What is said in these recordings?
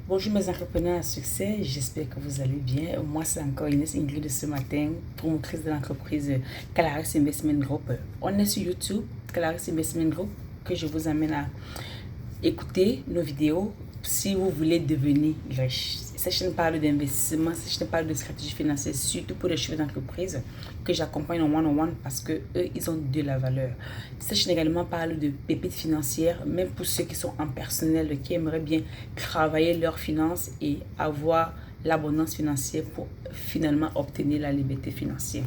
Bonjour mes entrepreneurs à succès, j'espère que vous allez bien. Moi c'est encore Inès Ingrid ce matin, promotrice de l'entreprise Calaris Investment Group. On est sur YouTube, Calaris Investment Group, que je vous amène à écouter nos vidéos si vous voulez devenir riche. Cette chaîne parle d'investissement, cette chaîne parle de stratégie financière, surtout pour les chefs d'entreprise que j'accompagne en one-on-one parce que eux, ils ont de la valeur. Cette chaîne également parle de pépites financières, même pour ceux qui sont en personnel, qui aimeraient bien travailler leurs finances et avoir l'abondance financière pour finalement obtenir la liberté financière.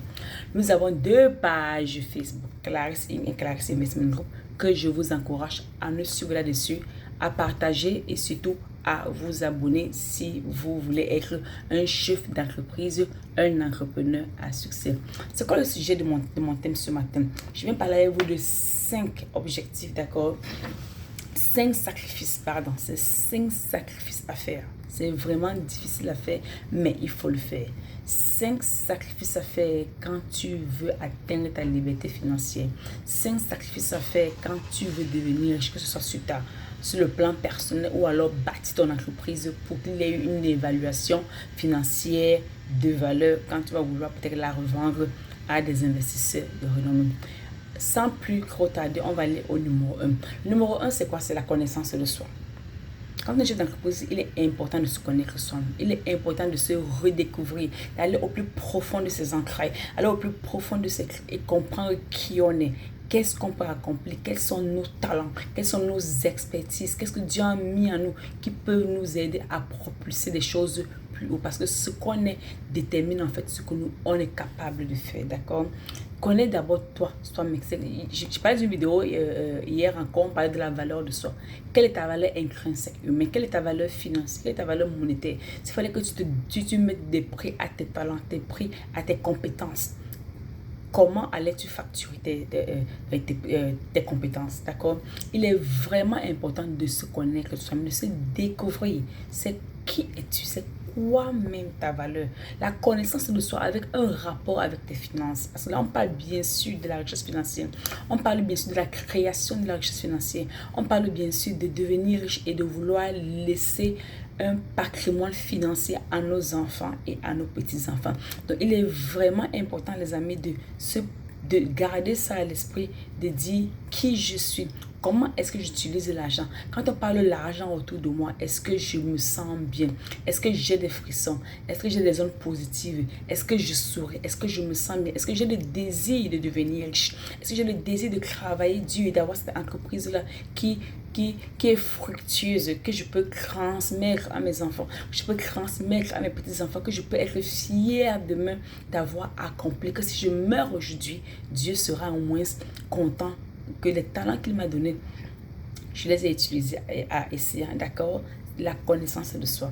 Nous avons 2 pages Facebook, Claris Inc. et Claris Investment Group, que je vous encourage à nous suivre là-dessus, à partager et surtout à vous abonner si vous voulez être un chef d'entreprise, un entrepreneur à succès. C'est quoi le sujet de mon thème ce matin? Je viens parler avec vous de 5 objectifs, d'accord? 5 sacrifices, pardon. C'est 5 sacrifices à faire. C'est vraiment difficile à faire, mais il faut le faire. 5 sacrifices à faire quand tu veux atteindre ta liberté financière. 5 sacrifices à faire quand tu veux devenir riche, que ce soit sur le plan personnel ou alors bâtir ton entreprise pour qu'il y ait une évaluation financière de valeur quand tu vas vouloir peut-être la revendre à des investisseurs de renommée. Sans plus trop tarder, on va aller au numéro 1. Le numéro 1, c'est quoi? C'est la connaissance de soi. Quand on est chef d'entreprise, il est important de se connaître soi-même. Il est important de se redécouvrir, d'aller au plus profond de ses entrailles, aller au plus profond de ses et comprendre qui on est. Qu'est-ce qu'on peut accomplir? Quels sont nos talents? Quelles sont nos expertises? Qu'est-ce que Dieu a mis en nous qui peut nous aider à propulser des choses plus haut? Parce que ce qu'on est détermine en fait ce que nous on est capable de faire, d'accord? Connais d'abord toi-même. Je parlais d'une vidéo hier encore, on parlait de la valeur de soi. Quelle est ta valeur intrinsèque humaine? Quelle est ta valeur financière? Quelle est ta valeur monétaire? S'il fallait que tu mettes des prix à tes talents, des prix à tes compétences, comment allais-tu facturer tes compétences, d'accord? Il est vraiment important de se connaître soi-même, de se découvrir. C'est qui es-tu? C'est quoi même ta valeur? La connaissance de soi avec un rapport avec tes finances. Parce que là, on parle bien sûr de la richesse financière. On parle bien sûr de la création de la richesse financière. On parle bien sûr de devenir riche et de vouloir laisser un patrimoine financier à nos enfants et à nos petits-enfants. Donc, il est vraiment important, les amis, de garder ça à l'esprit, de dire qui je suis. Comment est-ce que j'utilise l'argent? Quand on parle de l'argent autour de moi, est-ce que je me sens bien? Est-ce que j'ai des frissons? Est-ce que j'ai des zones positives? Est-ce que je souris? Est-ce que je me sens bien? Est-ce que j'ai le désir de devenir riche? Est-ce que j'ai le désir de travailler dur et d'avoir cette entreprise-là qui est fructueuse, que je peux transmettre à mes enfants, que je peux transmettre à mes petits-enfants, que je peux être fière demain d'avoir accompli, que si je meurs aujourd'hui, Dieu sera au moins content que les talents qu'il m'a donnés, je les ai utilisés à essayer, d'accord? La connaissance de soi.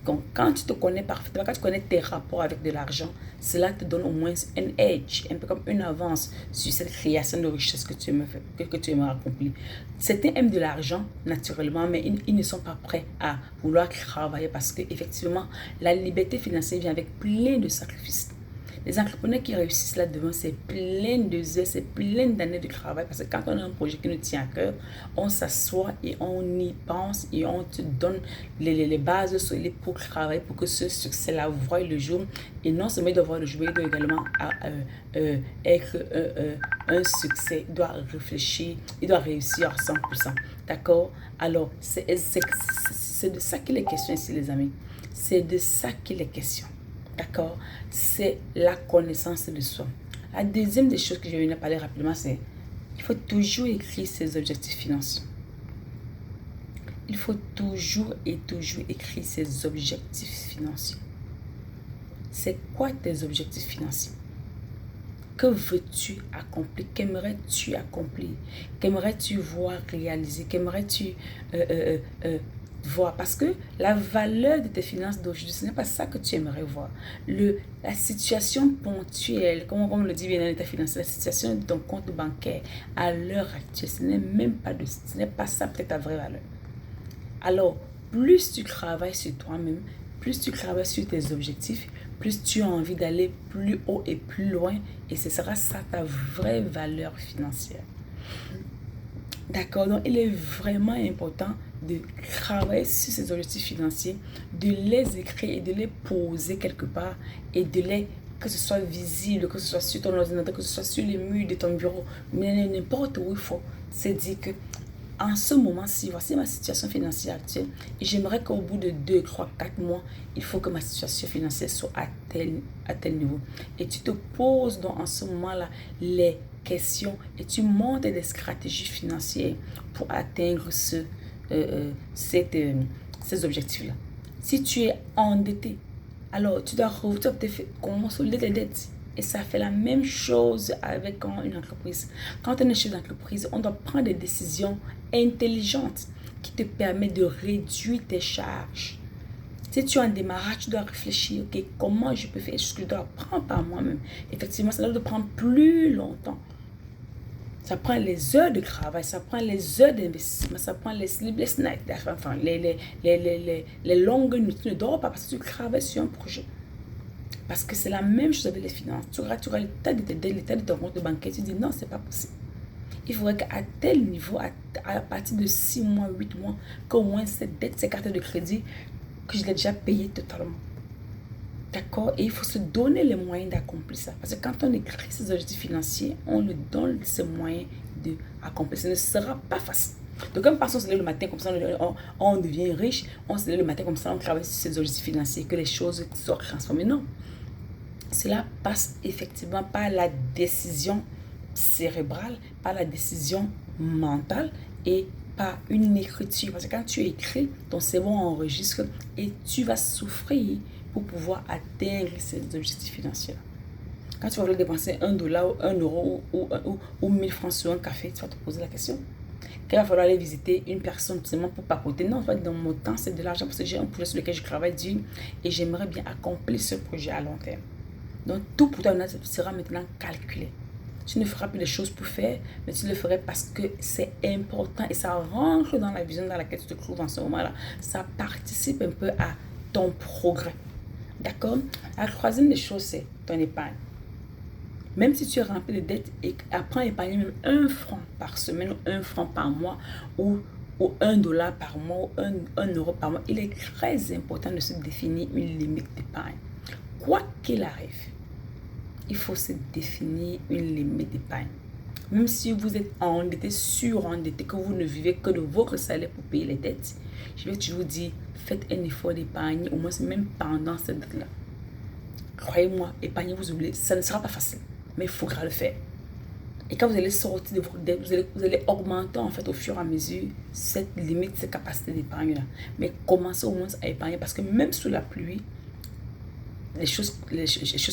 Donc, quand tu te connais parfaitement, quand tu connais tes rapports avec de l'argent, cela te donne au moins un edge, un peu comme une avance sur cette création de richesse que tu aimerais accomplir. Certains aiment de l'argent naturellement, mais ils ne sont pas prêts à vouloir travailler parce qu'effectivement, la liberté financière vient avec plein de sacrifices. Les entrepreneurs qui réussissent là-devant, c'est plein de heures, c'est plein d'années de travail. Parce que quand on a un projet qui nous tient à cœur, on s'assoit et on y pense et on te donne les bases solides pour travailler, pour que ce succès-là voie le jour. Et non seulement il doit voir le jour, il doit également être un succès. Il doit réfléchir, il doit réussir à 100%. D'accord? Alors, c'est de ça qu'il est question ici, les amis. C'est de ça qu'il est question. D'accord? C'est la connaissance de soi. La deuxième des choses que je vais venir parler rapidement, c'est qu'il faut toujours écrire ses objectifs financiers. Il faut toujours écrire ses objectifs financiers. C'est quoi tes objectifs financiers? Que veux-tu accomplir? Qu'aimerais-tu accomplir? Qu'aimerais-tu voir réaliser? Qu'aimerais-tu voir? Parce que la valeur de tes finances d'aujourd'hui, ce n'est pas ça que tu aimerais voir. La situation ponctuelle, comme on le dit bien dans l'état financier, la situation de ton compte bancaire à l'heure actuelle, ce n'est pas ça peut-être ta vraie valeur. Alors, plus tu travailles sur toi-même, plus tu travailles sur tes objectifs, plus tu as envie d'aller plus haut et plus loin, et ce sera ça ta vraie valeur financière. D'accord, donc il est vraiment important de travailler sur ces objectifs financiers, de les écrire et de les poser quelque part et de les, que ce soit visible, que ce soit sur ton ordinateur, que ce soit sur les murs de ton bureau, mais n'importe où il faut, c'est dire que en ce moment-ci, voici ma situation financière actuelle et j'aimerais qu'au bout de 2, 3, 4 mois, il faut que ma situation financière soit à tel niveau. Et tu te poses donc en ce moment-là les questions et tu montes des stratégies financières pour atteindre ces objectifs-là. Si tu es endetté, alors tu dois consolider tes dettes. Et ça fait la même chose avec une entreprise. Quand on est chef d'entreprise, on doit prendre des décisions intelligentes qui te permettent de réduire tes charges. Si tu es en démarrage, tu dois réfléchir, ok, comment je peux faire ce que je dois apprendre par moi-même. Effectivement, ça doit prendre plus longtemps. Ça prend les heures de travail, ça prend les heures d'investissement, ça prend les sleepless nights, enfin, les longues nuits. Tu ne dors pas parce que tu travailles sur un projet. Parce que c'est la même chose avec les finances. Tu auras l'état de tes dettes, l'état de ton compte bancaire. Tu dis non, c'est pas possible. Il faudrait qu'à tel niveau, à partir de 6 mois, 8 mois, qu'au moins cette dette, ces cartes de crédit, que je l'ai déjà payé totalement. D'accord? Et il faut se donner les moyens d'accomplir ça. Parce que quand on écrit ses objectifs financiers, on nous donne ces moyens d'accomplir. Ce ne sera pas facile. Donc, comme parce qu'on se lève le matin, comme ça, on devient riche, on se lève le matin, comme ça, on travaille sur ses objectifs financiers, que les choses soient transformées. Non. Cela passe effectivement par la décision cérébrale, par la décision mentale et par une écriture. Parce que quand tu écris, ton cerveau enregistre et tu vas souffrir pour pouvoir atteindre ces objectifs financiers. Quand tu vas vouloir dépenser $1 ou 1 euro ou 1000 francs sur un café, tu vas te poser la question. Qu'il va falloir aller visiter une personne seulement pour papoter. Non, dans mon temps, c'est de l'argent parce que j'ai un projet sur lequel je travaille dur et j'aimerais bien accomplir ce projet à long terme. Donc, tout pour toi sera maintenant calculé. Tu ne feras plus de choses pour faire, mais tu le ferais parce que c'est important et ça rentre dans la vision dans laquelle tu te trouves en ce moment-là. Ça participe un peu à ton progrès. D'accord? La troisième des choses, c'est ton épargne. Même si tu es rempli de dettes, apprends à épargner même 1 franc par semaine, ou 1 franc par mois, ou $1 par mois, ou 1 euro par mois. Il est très important de se définir une limite d'épargne. Quoi qu'il arrive, il faut se définir une limite d'épargne. Même si vous êtes endetté, surendetté, que vous ne vivez que de votre salaire pour payer les dettes, je vais toujours dire, faites un effort d'épargne, au moins même pendant cette dette-là. Croyez-moi, épargner, vous oubliez, ça ne sera pas facile, mais il faudra le faire. Et quand vous allez sortir de votre dette, vous allez augmenter en fait au fur et à mesure cette limite, cette capacité d'épargne-là. Mais commencez au moins à épargner parce que même sous la pluie, les choses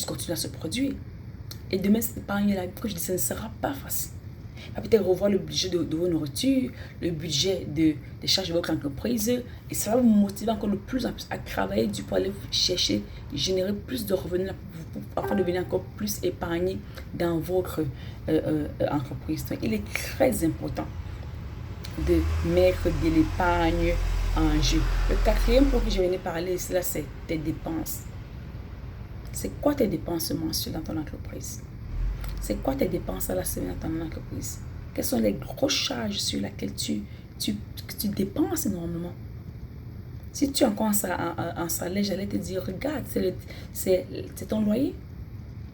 continuent à se produire. Et demain, cette épargne-là, comme je dis, ça ne sera pas facile. Il va peut-être revoir le budget de vos nourritures, le budget des charges de votre entreprise. Et ça va vous motiver encore de plus en plus à travailler pour aller chercher, générer plus de revenus afin de devenir encore plus épargné dans votre entreprise. Donc, il est très important de mettre de l'épargne en jeu. Le quatrième point que je venais parler, c'est tes dépenses. C'est quoi tes dépenses mensuelles dans ton entreprise? C'est quoi tes dépenses à la semaine dans ton entreprise? Quelles sont les grosses charges sur lesquelles tu dépenses énormément? Si tu as encore un salaire, j'allais te dire, regarde, c'est ton loyer.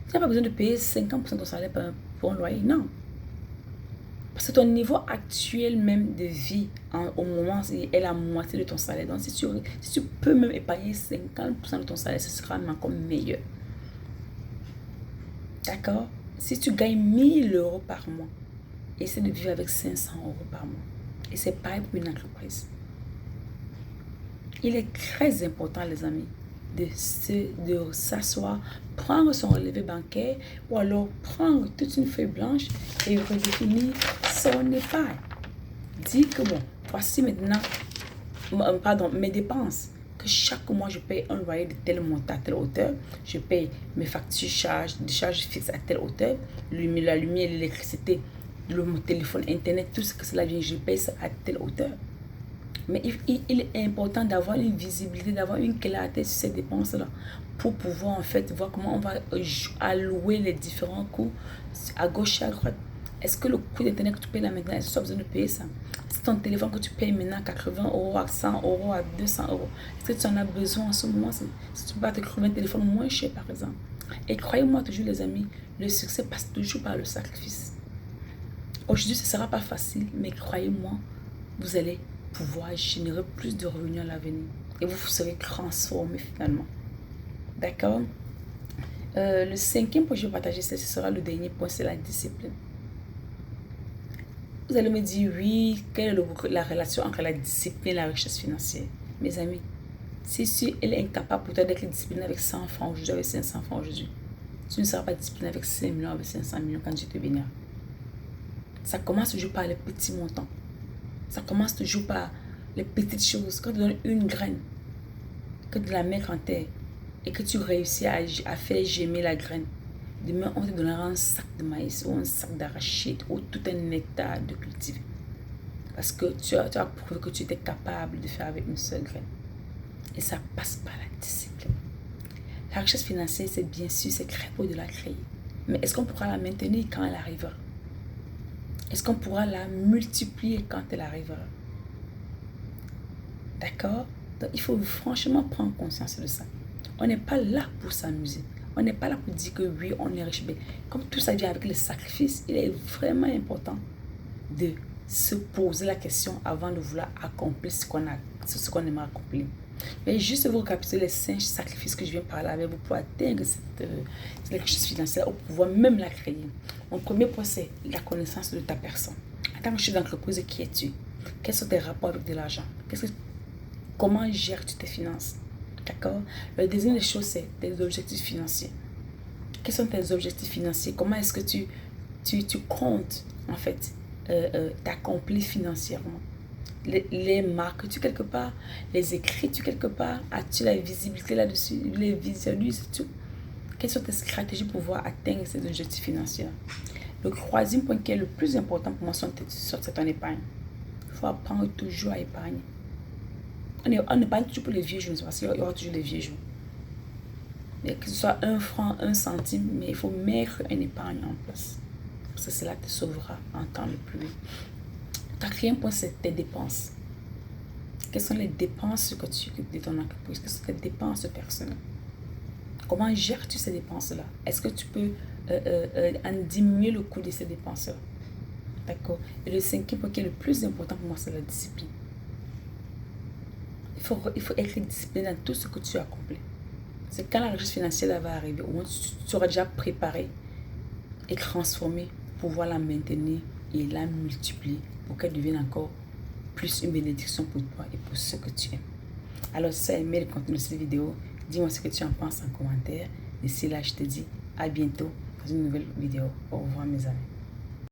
Tu n'as pas besoin de payer 50% de ton salaire pour un loyer, non. Parce que ton niveau actuel même de vie, au moment où est la moitié de ton salaire. Donc, si tu peux même épargner 50% de ton salaire, ce sera encore meilleur. D'accord? Si tu gagnes 1000 euros par mois, essaie de vivre avec 500 euros par mois. Et c'est pareil pour une entreprise. Il est très important, les amis, de s'asseoir, prendre son relevé bancaire ou alors prendre toute une feuille blanche et redéfinir son épargne. Dis que bon, voici maintenant mes dépenses. Que chaque mois, je paye un loyer de tel montant à telle hauteur. Je paye mes factures, des charges fixes à telle hauteur. La lumière, l'électricité, mon téléphone, Internet, tout ce que cela vient, je paye ça à telle hauteur. Mais il est important d'avoir une visibilité, d'avoir une clarté sur ces dépenses-là pour pouvoir en fait voir comment on va allouer les différents coûts à gauche et à droite. Est-ce que le coût d'Internet que tu payes là maintenant, est-ce que tu as besoin de payer ça? C'est ton téléphone que tu payes maintenant à 80 euros, à 100 euros, à 200 euros. Est-ce que tu en as besoin en ce moment? Si tu peux pas te trouver un téléphone moins cher, par exemple. Et croyez-moi toujours, les amis, le succès passe toujours par le sacrifice. Aujourd'hui, ce ne sera pas facile, mais croyez-moi, vous allez pouvoir générer plus de revenus à l'avenir. Et vous serez transformé finalement. D'accord? Le cinquième point que je vais partager, ce sera le dernier point, c'est la discipline. Vous allez me dire, oui, quelle est la relation entre la discipline et la richesse financière? Mes amis, si elle est incapable pour toi d'être disciplinée avec 100 francs aujourd'hui, avec 500 francs aujourd'hui, tu ne seras pas discipliné avec 5 millions, avec 500 millions quand Dieu te bénira. Ça commence toujours par les petits montants. Ça commence toujours par les petites choses. Quand tu donnes une graine, que tu la mets en terre et que tu réussis à faire germer la graine, demain on te donnera un sac de maïs ou un sac d'arachide ou tout un hectare de cultiver. Parce que tu as prouvé que tu étais capable de faire avec une seule graine. Et ça passe par la discipline. La richesse financière, c'est bien sûr, c'est très beau de la créer. Mais est-ce qu'on pourra la maintenir quand elle arrivera? Est-ce qu'on pourra la multiplier quand elle arrivera? D'accord? Donc, il faut franchement prendre conscience de ça. On n'est pas là pour s'amuser. On n'est pas là pour dire que oui, on est riche. Mais comme tout ça vient avec le sacrifice, il est vraiment important de se poser la question avant de vouloir accomplir ce qu'on aimerait accomplir. Mais juste vous récapituler les 5 sacrifices que je viens de parler avec vous pour atteindre cette richesse financière ou pouvoir même la créer. Mon premier point, c'est la connaissance de ta personne. En tant que chef d'entreprise, qui es-tu? Quels sont tes rapports avec de l'argent? Comment gères-tu tes finances? D'accord? La deuxième des choses, c'est tes objectifs financiers. Quels sont tes objectifs financiers? Comment est-ce que tu comptes, en fait, t'accomplir financièrement? Les marques-tu quelque part? Les écris-tu quelque part? As-tu la visibilité là-dessus? Les visualises-tu? Quelles sont tes stratégies pour pouvoir atteindre ces objectifs financiers? Le troisième point qui est le plus important pour moi, c'est ton épargne. Il faut apprendre toujours à épargner. On épargne toujours pour les vieux jours, parce qu'il y aura toujours les vieux jours. Mais que ce soit 1 franc, 1 centime, mais il faut mettre une épargne en place. Parce que cela te sauvera en temps le plus vite. Quatrième point, c'est tes dépenses. Quelles sont les dépenses de ton entreprise? Quelles sont tes dépenses personnelles? Comment gères-tu ces dépenses-là? Est-ce que tu peux en diminuer le coût de ces dépenses-là? D'accord? Et le cinquième point qui est le plus important pour moi, c'est la discipline. Il faut être discipliné dans tout ce que tu accomplis. C'est quand la richesse financière va arriver, au moins tu auras déjà préparé et transformé pour pouvoir la maintenir et la multiplier pour qu'elle devienne encore plus une bénédiction pour toi et pour ceux que tu aimes. Alors si tu as aimé le contenu de cette vidéo, dis-moi ce que tu en penses en commentaire. D'ici là, je te dis à bientôt dans une nouvelle vidéo. Au revoir mes amis.